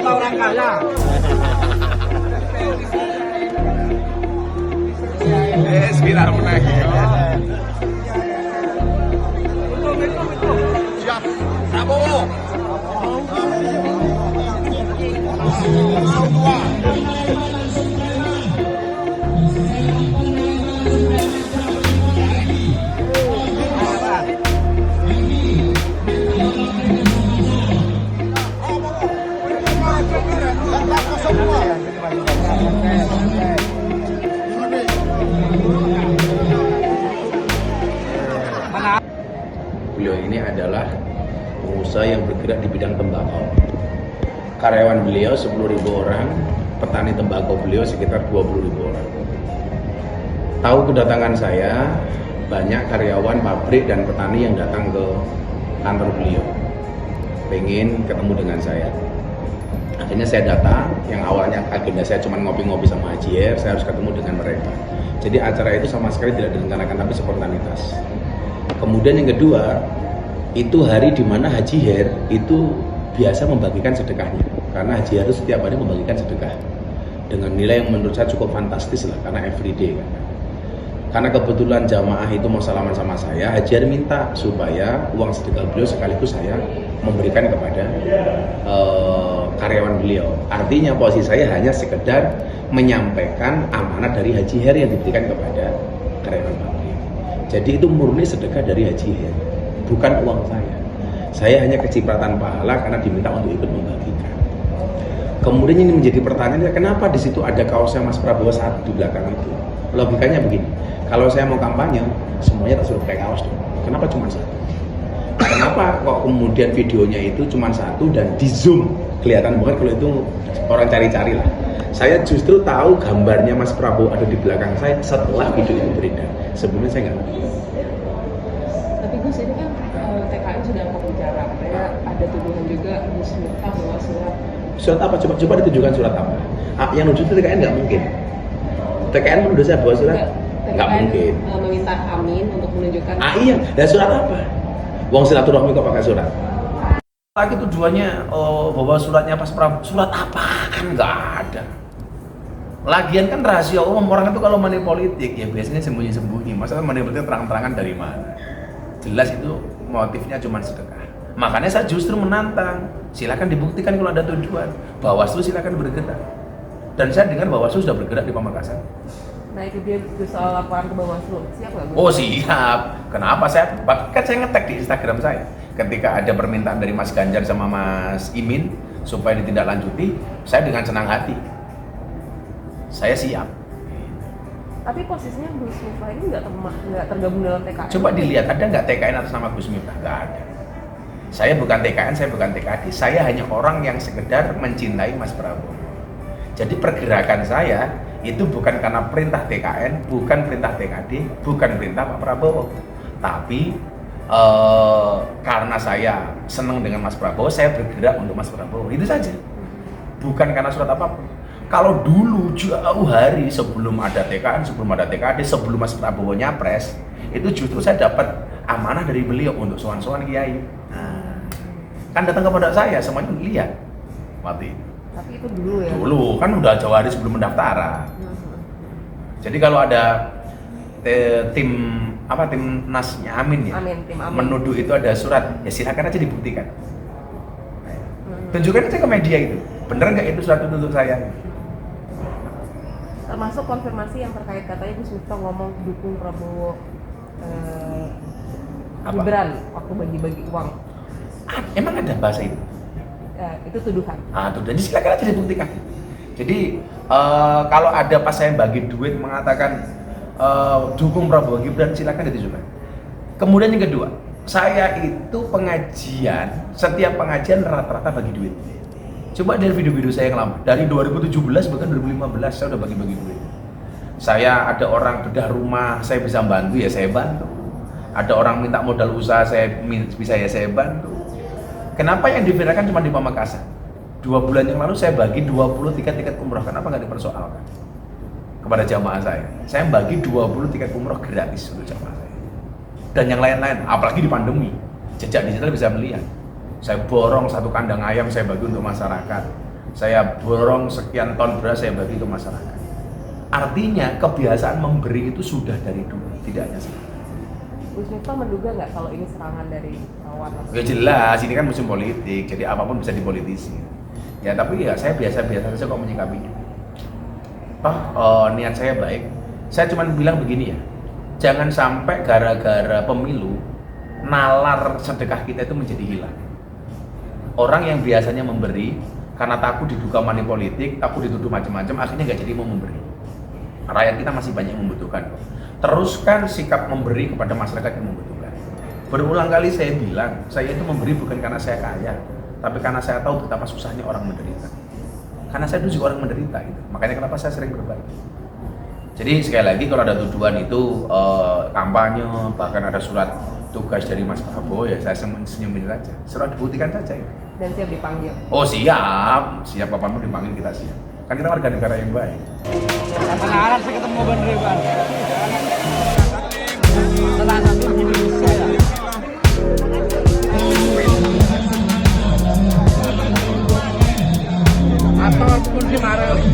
Kita orang kaya. Viral menagih. Siap. Prabowo. Beliau ini adalah pengusaha yang bergerak di bidang tembakau. Karyawan beliau 10.000 orang, petani tembakau beliau sekitar 20.000 orang. Tahu kedatangan saya, banyak karyawan pabrik dan petani yang datang ke kantor beliau, pengen ketemu dengan saya. Akhirnya saya datang, yang awalnya agenda saya cuma ngopi-ngopi sama Haji Her, saya harus ketemu dengan mereka. Jadi acara itu sama sekali tidak direncanakan, tapi spontanitas. Kemudian yang kedua, itu hari di mana Haji Her itu biasa membagikan sedekahnya. Karena Haji Her itu setiap hari membagikan sedekah dengan nilai yang menurut saya cukup fantastis lah, karena everyday kan. Karena kebetulan jamaah itu mau salaman sama saya, Haji Her minta supaya uang sedekah beliau sekaligus saya memberikan kepada karyawan beliau. Artinya posisi saya hanya sekedar menyampaikan amanah dari Haji Her yang diberikan kepada karyawan pabrik. Jadi itu murni sedekah dari Haji Her, bukan uang saya. Saya hanya kecipratan pahala karena diminta untuk ikut membagikan. Kemudian ini menjadi pertanyaan, kenapa di situ ada kaosnya Mas Prabowo saat di belakang itu? Logikanya begini, kalau saya mau kampanye, semuanya tak suruh pakai kaos dong. Kenapa cuma satu? Kenapa kok kemudian videonya itu cuma satu dan di zoom? Kelihatan banget kalau itu orang cari-cari lah. Saya justru tahu gambarnya Mas Prabowo ada di belakang saya setelah video itu beredar. Sebelumnya saya nggak tahu. Tapi Gus, ini kan TKN sudah angkat bicara, katanya ada tuduhan juga Gus Miftah bawa surat. Surat apa? Coba ditunjukkan surat apa? Yang nuduh itu TKN nggak mungkin. TKN menuduh saya bawa surat? Nggak mungkin. Meminta Amin untuk menunjukkan. Iya, dan surat apa? Wong silaturahmi kok pakai surat? Lagi tujuannya bawa suratnya pas Prabowo. Surat apa? Kan nggak ada. Lagian kan rahasia umum, orang itu kalau money politik ya biasanya sembunyi-sembunyi. Masalah money politik terang-terangan dari mana? Jelas itu motifnya cuma sedekah. Makanya saya justru menantang. Silakan dibuktikan kalau ada tujuan. Bawaslu silakan bergerak. Dan saya dengar Bawaslu sudah bergerak di Pamekasan. Nah itu dia soal laporan ke Bawaslu. Siap nggak Gus? Oh siap. Kenapa saya? Bahkan saya ngetek di Instagram saya. Ketika ada permintaan dari Mas Ganjar sama Mas Imin supaya ditindaklanjuti, saya dengan senang hati. Saya siap. Tapi posisinya Gus Miftah ini nggak tergabung dalam TKN. Coba dilihat, ada nggak TKN atas nama Gus Miftah? Nggak ada. Saya bukan TKN, saya bukan TKD. Saya hanya orang yang sekedar mencintai Mas Prabowo. Jadi pergerakan saya itu bukan karena perintah TKN, bukan perintah TKD, bukan perintah Pak Prabowo. Tapi karena saya senang dengan Mas Prabowo, saya bergerak untuk Mas Prabowo. Itu saja. Bukan karena surat apapun. Kalau dulu jauh hari sebelum ada TKN, sebelum ada TKD, sebelum Mas Prabowo nyapres, itu justru saya dapat amanah dari beliau untuk sowan-sowan kiai. Nah, kan datang kepada saya, semuanya lihat. Mati. Tapi itu dulu ya? Dulu, kan udah jauh hari sebelum pendaftaran. Jadi kalau ada tim nasnya Amin ya, Tim Amin. menuduh itu ada surat, ya silakan aja dibuktikan. Tunjukkan aja ke media itu, bener nggak itu surat untuk saya? Termasuk konfirmasi yang terkait katanya Gus Miftah ngomong dukung Prabowo Gibran waktu bagi-bagi uang. Emang ada bahasa itu? Itu tuduhan. Tuduhan, silakan aja dibuktikan. Jadi kalau ada pas saya bagi duit mengatakan dukung Prabowo Gibran, silakan ditunjukkan. Kemudian yang kedua, saya itu pengajian, setiap pengajian rata-rata bagi duit. Coba dari video-video saya yang lama, dari 2017 bahkan 2015 saya udah bagi-bagi duit. Saya ada orang bedah rumah, saya bisa bantu ya saya bantu. Ada orang minta modal usaha, saya bisa ya saya bantu. Kenapa yang diviralkan cuma di Pamekasan? 2 bulan yang lalu saya bagi 20 tiket umroh, kenapa nggak dipersoalkan kepada jamaah saya? Saya bagi 20 tiket umroh gratis untuk jamaah saya. Dan yang lain-lain, apalagi di pandemi, jejak digital bisa melihat. Saya borong 1 kandang ayam, saya bagi untuk masyarakat. saya borong sekian ton beras, saya bagi ke masyarakat. Artinya kebiasaan memberi itu sudah dari dulu, tidak hanya sekarang. Gus Miftah menduga nggak kalau ini serangan dari lawan? Ya jelas, ini kan musim politik, jadi apapun bisa dipolitisi. Ya tapi ya saya biasa-biasa saja kok menyikapinya. Niat saya baik. Saya cuma bilang begini ya, jangan sampai gara-gara pemilu nalar sedekah kita itu menjadi hilang. Orang yang biasanya memberi karena takut diduga money politik, takut dituduh macam-macam, akhirnya nggak jadi mau memberi. Rakyat kita masih banyak yang membutuhkan. Teruskan sikap memberi kepada masyarakat yang membutuhkan. Berulang kali saya bilang, saya itu memberi bukan karena saya kaya, tapi karena saya tahu betapa susahnya orang menderita. Karena saya dulu juga orang menderita gitu. Makanya kenapa saya sering berbagi. Jadi sekali lagi kalau ada tuduhan itu kampanye, bahkan ada surat tugas dari Mas Prabowo, ya saya senyumin saja. Surat dibuktikan saja ya. Dan siap dipanggil? Oh siap apapun dipanggil kita siap. Kan kita warga negara yang baik. Sekarang saya ketemu Bang Ridwan. Salah satu di Indonesia ya. Atau mungkin marah.